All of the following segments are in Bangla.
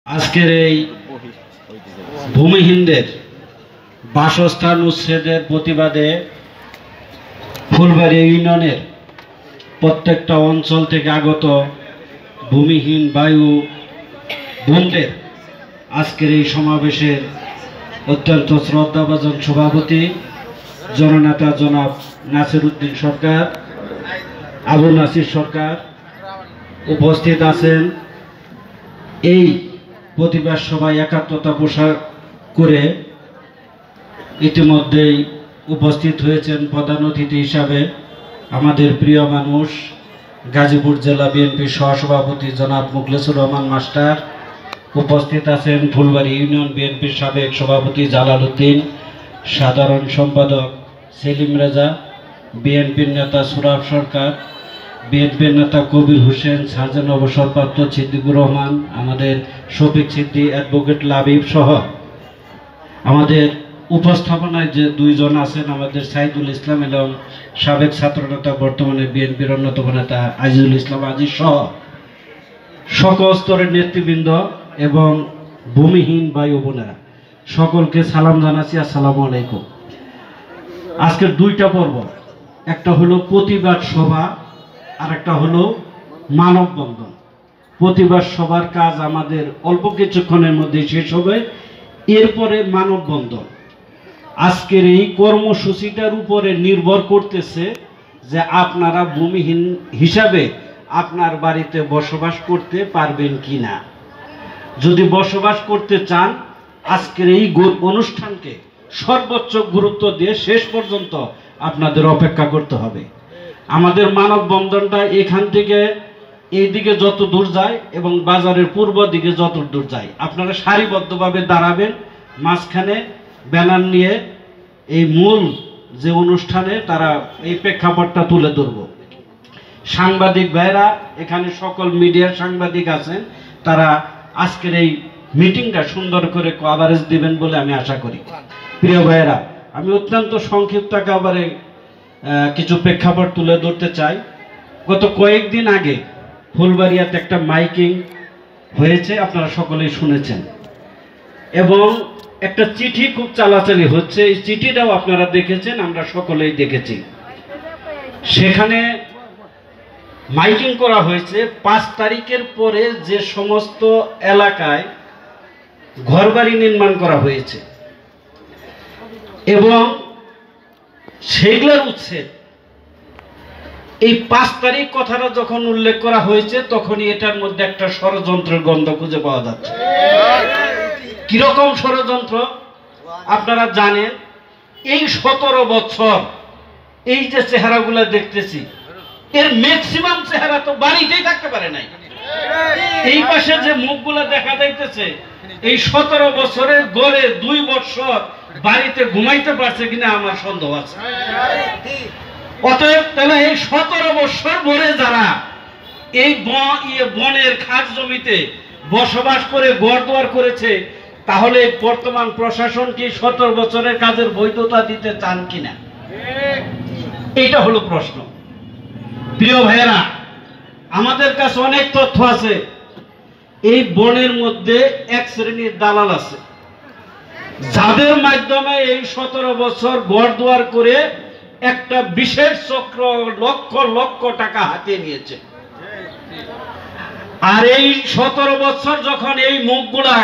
আজকের এই ভূমিহীনদের বাসস্থান উচ্ছেদের প্রতিবাদে ফুলবাড়ী ইউনিয়নের প্রত্যেকটা অঞ্চল থেকে আগত ভূমিহীন বায়ু বোনদের আজকের এই সমাবেশের অত্যন্ত শ্রদ্ধাভাজন সভাপতি জননেতা জনাব নাসির উদ্দিন সরকার, আবু নাসির সরকার উপস্থিত আছেন। এই প্রতিবাদ সভায় একাত্মতা পোষণ করে ইতিমধ্যেই উপস্থিত হয়েছেন প্রধান অতিথি হিসাবে আমাদের প্রিয় মানুষ গাজীপুর জেলা বিএনপির সহসভাপতি জনাব মুখলেসুর রহমান মাস্টার, উপস্থিত আছেন ফুলবাড়ী ইউনিয়ন বিএনপির সাবেক সভাপতি জালাল উদ্দিন, সাধারণ সম্পাদক সেলিম রেজা, বিএনপির নেতা সুরাব সরকার, বিএনপির নেতা কবির হোসেন, সার্জন অবসরপ্রাপ্ত সিদ্দিকুর রহমান, আমাদের শফিক সিদ্দি, অ্যাডভোকেট লাবিব সহ আমাদের উপস্থাপনায় যে দুইজন আছেন আমাদের সাইদুল ইসলাম এবং সাবেক ছাত্রনেতা বর্তমানে বিএনপির অন্যতম নেতা আজিজুল ইসলাম আজিজ সহ সকল স্তরের নেতৃবৃন্দ এবং ভূমিহীন ভাই ও বোনেরা সকলকে সালাম জানাচ্ছি। আসসালামু আলাইকুম। আজকের দুইটা পর্ব, একটা হলো প্রতিবাদ সভা আর একটা হলো মানববন্ধন। প্রতিবাদ সভার কাজ আমাদের অল্প কিছুক্ষণের মধ্যে শেষ হবে, এরপরে মানববন্ধন। আজকের এই কর্মসূচিটার উপরে নির্ভর করতেছে যে আপনারা ভূমিহীন হিসাবে আপনার বাড়িতে বসবাস করতে পারবেন কি না। যদি বসবাস করতে চান আজকের এই অনুষ্ঠানকে সর্বোচ্চ গুরুত্ব দিয়ে শেষ পর্যন্ত আপনাদের অপেক্ষা করতে হবে। আমাদের মানববন্ধনটা এখান থেকে এইদিকে যত দূর যায় এবং বাজারের পূর্ব দিকে যত দূর যায় আপনারা সারিবদ্ধভাবে দাঁড়াবেন, মাঝখানে ব্যানার নিয়ে এই মূল যে অনুষ্ঠানে তারা এই প্রেক্ষাপটটা তুলে ধরব। সাংবাদিক ভাইরা এখানে সকল মিডিয়ার সাংবাদিক আছেন, তারা আজকের এই মিটিংটা সুন্দর করে কভারেজ দিবেন বলে আমি আশা করি। প্রিয় ভাইয়েরা, আমি অত্যন্ত সংক্ষিপ্ত আকারে কিছু প্রেক্ষাপট তুলে ধরতে চাই। গত কয়েকদিন আগে ফুলবাড়িয়াতে একটা মাইকিং হয়েছে, আপনারা সকলেই শুনেছেন, এবং একটা চিঠি খুব চালাচালি হচ্ছে। এই চিঠিটাও আপনারা দেখেছেন, আমরা সকলেই দেখেছি। সেখানে মাইকিং করা হয়েছে 5 তারিখের পরে যে সমস্ত এলাকায় ঘরবাড়ি নির্মাণ করা হয়েছে এবং সেগুলোর উচ্ছেদ। এই 5 তারিখ কথাটা যখন উল্লেখ করা হয়েছে তখনই এটার মধ্যে একটা ষড়যন্ত্রের গন্ধ খুঁজে পাওয়া যাচ্ছে। কিরকম ষড়যন্ত্র আপনারা জানেন। এই 17 বছর এই যে চেহারাগুলো দেখতেছি এর ম্যাক্সিমাম চেহারা তো বাড়িতেই থাকতে পারে নাই। এই পাশে যে মুখগুলো দেখা যাইতেছে এই 17 বছরের গড়ে 2 বছর বাড়িতে ঘুমাইতে পারছে কিনা আমার সন্দেহ আছে। অতএব তাহলে এই 17 বছর ধরে যারা এই বনের খাস জমিতে বসবাস করে ঘরদুয়ার করেছে, তাহলে বর্তমান প্রশাসন কি 17 বছরের কাজের বৈধতা দিতে চান কিনা, এইটা হলো প্রশ্ন। প্রিয় ভাইয়েরা, আমাদের কাছে অনেক তথ্য আছে। এই বনের মধ্যে এক শ্রেণীর দালাল আছে যাদের মাধ্যমে এই 17 বছর ঘরদুয়ার করে একটা বিশেষ চক্র লক্ষ লক্ষ টাকা হাতিয়ে নিয়েছে। আর এই 17 বছর যখন এই মুখগুলা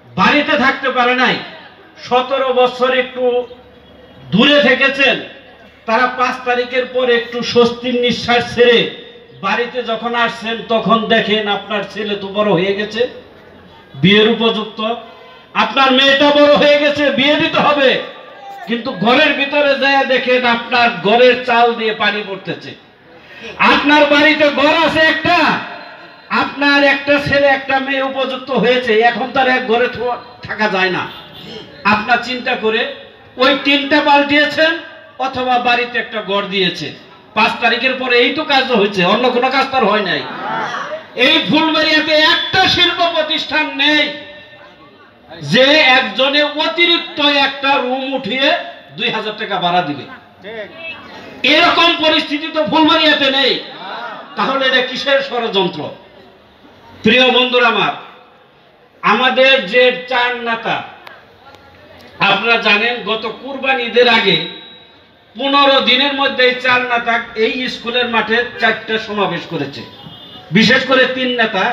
বাড়িতে থাকতে পারে নাই, 17 বছর একটু দূরে থেকেছেন, তারা 5 তারিখের পর একটু স্বস্তির নিঃশ্বাস ছেড়ে বাড়িতে যখন আসছেন তখন দেখেন আপনার ছেলে তো বড় হয়ে গেছে, বিয়ের উপযুক্ত, আপনার মেয়েটা বড় হয়ে গেছে, বিয়ে দিতে হবে, কিন্তু ঘরের ভিতরে যায় দেখেন আপনার ঘরের চাল দিয়ে পানি পড়তেছে। আপনার বাড়িতে ঘর আছে একটা, আপনার একটা ছেলে একটা মেয়ে উপযুক্ত হয়েছে, এখন তার এক ঘরে থাকা যায় না। আপনার চিন্তা করে ওই 3টা পাল্টিয়েছেন অথবা বাড়িতে একটা ঘর দিয়েছে। 5 তারিখের পরে এই তো কাজ হয়েছে, অন্য কোনো কাজ তার হয় নাই। এই ফুলবাড়িয়াতে একটা শিল্প প্রতিষ্ঠান নেই যে একজনে অতিরিক্ত একটা রুম উঠিয়ে 2000 টাকা ভাড়া দিবে। এরকম পরিস্থিতি তো ফুলবাড়িয়াতে নেই। তাহলে এটা কিসের ষড়যন্ত্র? প্রিয় বন্ধুরা আমার, আমাদের যে 4 নেতা, আপনারা জানেন গত কুরবানি ঈদের আগে 15 দিনের মধ্যে 4 নেতা এই স্কুলের মাঠে 4টা সমাবেশ করেছে। বিশেষ করে 3 নেতা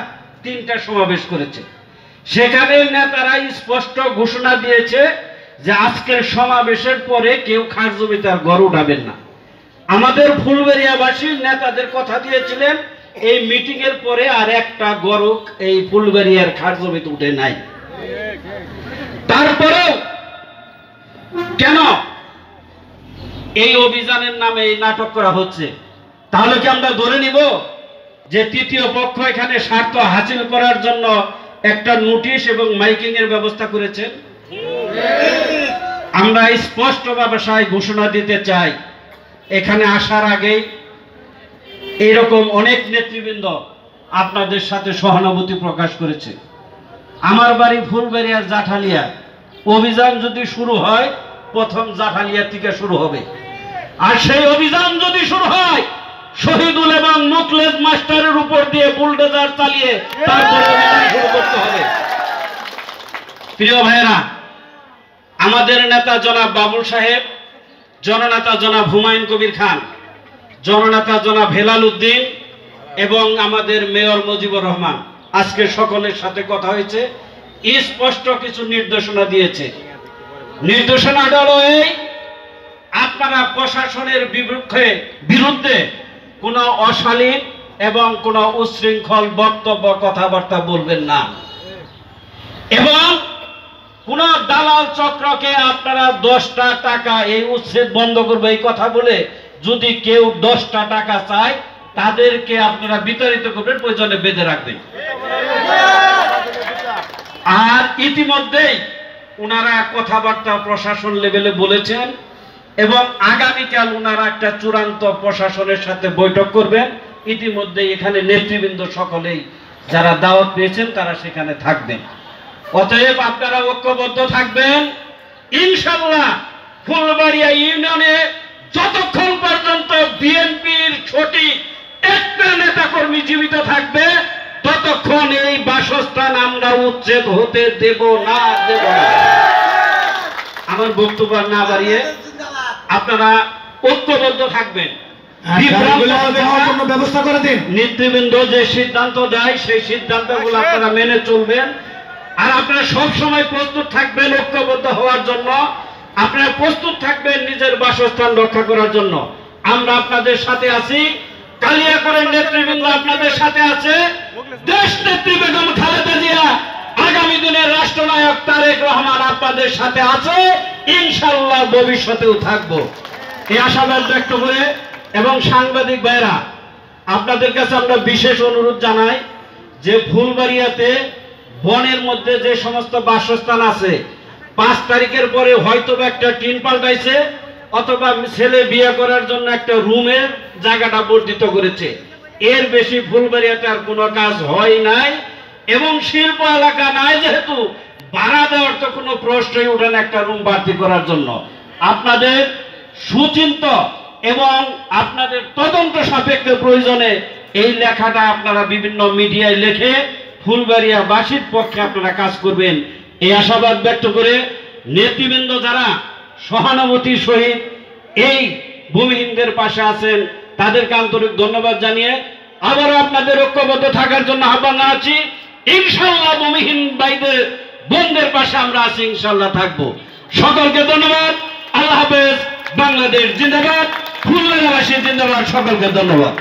3টা সমাবেশ করেছে। সেখানে নেতারা স্পষ্ট ঘোষণা দিয়েছে যে আজকের সমাবেশের পরে কেউ খাস জমিতে আর গড় উঠাবেন না। আমাদের ফুলবাড়িয়াবাসী নেতাদের কথা দিয়েছিলেন এই মিটিং এর পরে আর একটা গড় এই ফুলবাড়িয়ার খাস জমিতে উঠে নাই। তারপরেও কেন এই অভিযানের নামে এই নাটক করা হচ্ছে? তাহলে কি আমরা ধরে নিব যে তৃতীয় পক্ষ এখানে স্বার্থ হাসিল করার জন্য একটা নোটিশ এবং মাইকিং এর ব্যবস্থা করেছেন? আমরা স্পষ্ট ভাষায় ঘোষণা দিতে চাই, এখানে আসার আগে এরকম অনেক নেতৃবৃন্দ আপনাদের সাথে সহানুভূতি প্রকাশ করেছে। আমার বাড়ি ফুলবাড়িয়ার জাঠালিয়া, অভিযান যদি শুরু হয় প্রথম জাঠালিয়া থেকে শুরু হবে। আর সেই অভিযান যদি শুরু হয় শহীদুল এবং মুখলেস মাস্টারের উপর দিয়ে বুলডোজার চালিয়ে তারপরে অভিযান শুরু করতে হবে। প্রিয় ভাইয়েরা, আমাদের নেতা জনাব বাবুল সাহেব, জননেতা জনাব হুমায়ুন কবির খান, জননেতা জনাব হেলাল উদ্দিন এবং আমাদের মেয়র মুজিবুর রহমান আজকে সকলের সাথে কথা হয়েছে, স্পষ্ট কিছু নির্দেশনা দিয়েছে। নির্দেশনাটা হলো এই, আপনারা প্রশাসনের বিরুদ্ধে কোনো অশালীন এবং কোনো উচ্ছৃঙ্খল বক্তব্য কথাবার্তা বলবেন না, এবং কোন দালাল চক্রকে আপনারা 10টা টাকা এই উচ্ছেদ বন্ধ করবে এই কথা বলে যদি কেউ 10টা টাকা চায় তাদেরকে আপনারা বিতাড়িত করবেন, প্রয়োজনে বেঁধে রাখবেন। আর ইতিমধ্যেই ওনারা কথাবার্তা প্রশাসন লেভেলে বলেছেন এবং আগামীকাল ওনারা একটা চূড়ান্ত প্রশাসনের সাথে বৈঠক করবেন। ইতিমধ্যে এখানে নেতৃবৃন্দ সকলেই যারা দাওয়াত পেয়েছেন তারা সেখানে থাকবেন। অতএব আপনারা ঐক্যবদ্ধ থাকবেন। ইনশাআল্লাহ ফুলবাড়িয়া ইউনিয়নে যতক্ষণ পর্যন্ত বিএনপির সঠিক একটা নেতা কর্মী জীবিত থাকবে ততক্ষণ এই বাসস্থান আমরা উচ্ছেদ হতে দেব না। আমার বক্তব্য না বাড়িয়ে আপনারা ঐক্যবদ্ধ থাকবেন। ব্যবস্থা করে দিন। নেতৃবৃন্দ যে সিদ্ধান্ত দেয় সেই সিদ্ধান্তগুলো আপনারা মেনে চলবেন। আর আপনারা সব সময় প্রস্তুত থাকবেন ঐক্যবদ্ধ হওয়ার জন্য। আপনারা প্রস্তুত থাকবেন নিজের বাসস্থান রক্ষা করার জন্য। আমরা আপনাদের সাথে আছি। কালিয়াকৈরের নেতৃবৃন্দ আপনাদের সাথে আছে। দেশ নেত্রী বেগম খালেদা জিয়া, আগামী দিনের রাষ্ট্রনায়ক তারেক রহমান আপনাদের সাথে আছে, ইনশাআল্লাহ ভবিষ্যতেও থাকবো এই আশাবাদ ব্যক্ত করে। এবং সাংবাদিক ভাইরা, আপনাদের কাছে আমরা বিশেষ অনুরোধ জানাই যে ফুলবাড়িয়াতে বনের মধ্যে যে সমস্ত বাসস্থান আছে 5 তারিখের পরে হয়তো একটা টিন পাল্টাইছে অথবা ছেলে বিয়ে করার জন্য একটা রুমের জায়গাটা বর্ধিত করেছে, এর বেশি ফুলবাড়িয়াতে আর কোনো কাজ হয় নাই এবং শিল্প এলাকা নাই, যেহেতু ভাড়া দেওয়ার তো কোনো প্রশ্নই ওঠে না একটা রুম বাড়তি করার জন্য। আপনাদের সুচিন্ত এবং আপনাদের তদন্ত সাপেক্ষে প্রয়োজনে এই লেখাটা আপনারা বিভিন্ন মিডিয়ায় লিখে ফুলবাড়িয়াবাসীর পক্ষে আপনারা কাজ করবেন এই আশাবাদ ব্যক্ত করে, নেতৃবৃন্দ যারা সহানুভূতির সহিত এই ভূমিহীনদের পাশে আছেন তাদেরকে আন্তরিক ধন্যবাদ জানিয়ে আবারও আপনাদের ঐক্যবদ্ধ থাকার জন্য আহ্বান জানাচ্ছি। ইনশাআল্লাহ ভূমিহীন ভাইদের বোনদের পাশে আমরা আছি, ইনশাআল্লাহ থাকবো। সকলকে ধন্যবাদ। আল্লাহ হাফেজ। বাংলাদেশ জিন্দাবাদ। ফুলবাড়িয়াবাসী জিন্দাবাদ। সকলকে ধন্যবাদ।